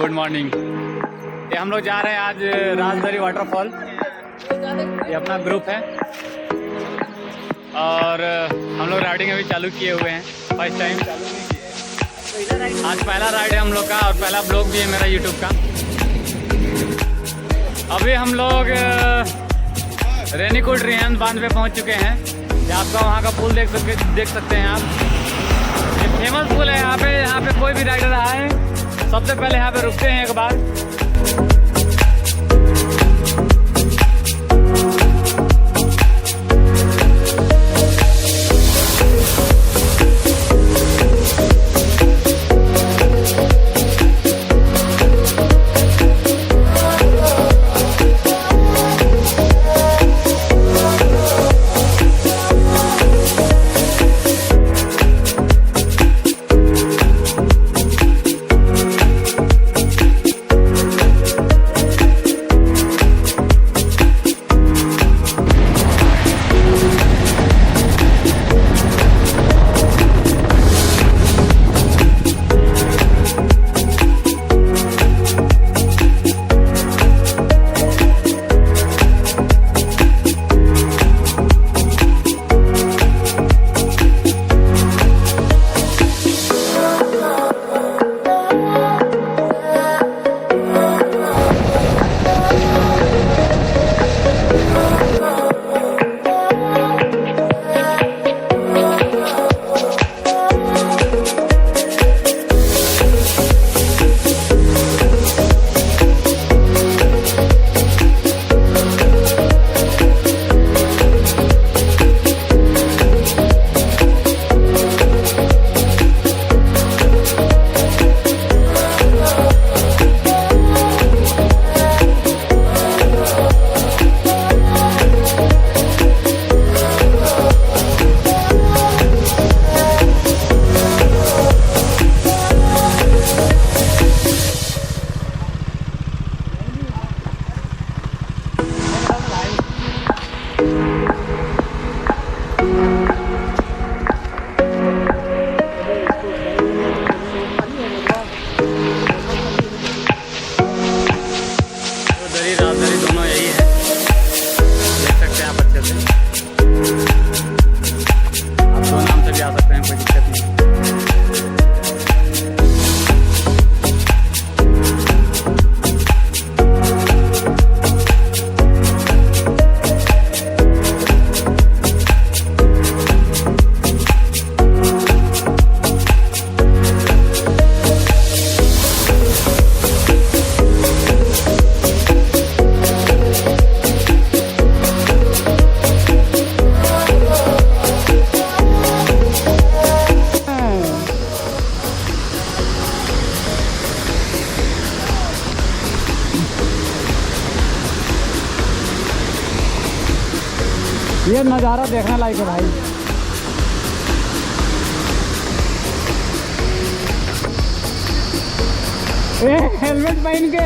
Good morning. ये हम लोग जा रहे हैं आज राजधारी वाटरफॉल। ये अपना ग्रुप है और हम लोग राइडिंग अभी चालू किए हुए हैं। फर्स्ट टाइम आज पहला राइड है हम लोग का और पहला ब्लॉग भी है मेरा यूट्यूब का। अभी हम लोग रेनीकोट रिहांद बांध पे पहुंच चुके हैं। आपका वहाँ का पुल देख सकते हैं आप। ये फेमस पुल है। यहाँ पे कोई भी राइडर आए सबसे पहले यहाँ पे रुकते हैं एक बार। राजधारी दोनों यही है, देख सकते हैं आप अच्छे से। आप दो नाम से भी आ सकते हैं, कोई दिक्कत नहीं। ये नज़ारा देखने लायक है भाई। हेलमेट पहन के